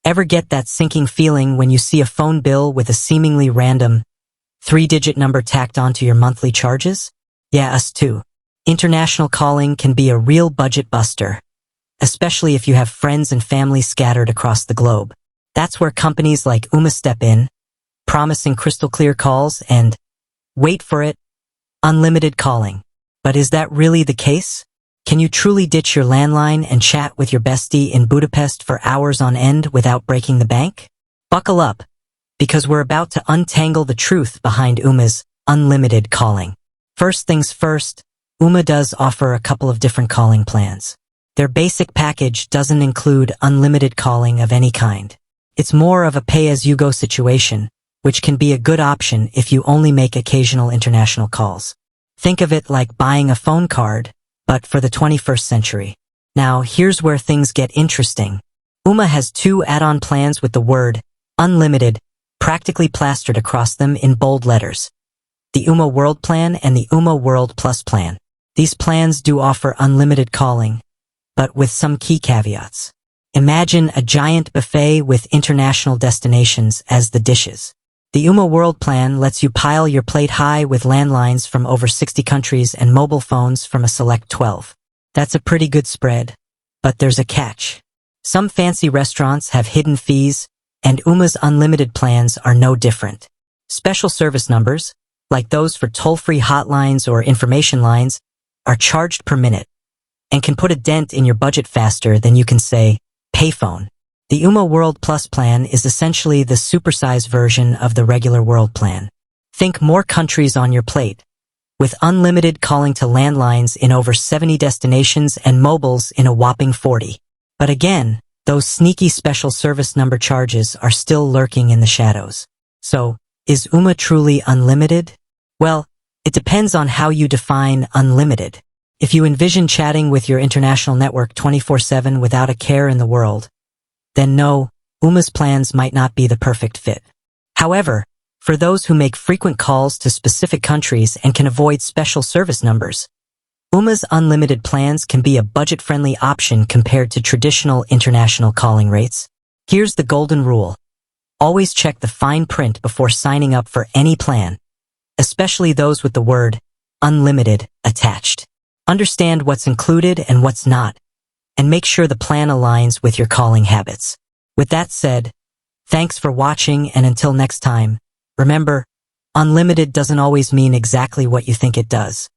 Ever get that sinking feeling when you see a phone bill with a seemingly random three-digit number tacked onto your monthly charges? Yeah, us too. International calling can be a real budget buster, especially if you have friends and family scattered across the globe. That's where companies like Ooma step in, promising crystal clear calls and, wait for it, unlimited calling. But is that really the case? Can you truly ditch your landline and chat with your bestie in Budapest for hours on end without breaking the bank? Buckle up, because we're about to untangle the truth behind Ooma's unlimited calling. First things first, Ooma does offer a couple of different calling plans. Their basic package doesn't include unlimited calling of any kind. It's more of a pay-as-you-go situation, which can be a good option if you only make occasional international calls. Think of it like buying a phone card, but for the 21st century. Now, here's where things get interesting. Ooma has two add-on plans with the word unlimited practically plastered across them in bold letters. The Ooma World Plan and the Ooma World Plus Plan. These plans do offer unlimited calling, but with some key caveats. Imagine a giant buffet with international destinations as the dishes. The Ooma World Plan lets you pile your plate high with landlines from over 60 countries and mobile phones from a select 12. That's a pretty good spread, but there's a catch. Some fancy restaurants have hidden fees, and Ooma's unlimited plans are no different. Special service numbers, like those for toll-free hotlines or information lines, are charged per minute and can put a dent in your budget faster than you can say, payphone. The Ooma World Plus plan is essentially the supersized version of the regular World Plan. Think more countries on your plate, with unlimited calling to landlines in over 70 destinations and mobiles in a whopping 40. But again, those sneaky special service number charges are still lurking in the shadows. So, is Ooma truly unlimited? Well, it depends on how you define unlimited. If you envision chatting with your international network 24/7 without a care in the world, then no, Ooma's plans might not be the perfect fit. However, for those who make frequent calls to specific countries and can avoid special service numbers, Ooma's unlimited plans can be a budget-friendly option compared to traditional international calling rates. Here's the golden rule. Always check the fine print before signing up for any plan, especially those with the word unlimited attached. Understand what's included and what's not, and make sure the plan aligns with your calling habits. With that said, thanks for watching, and until next time, remember, unlimited doesn't always mean exactly what you think it does.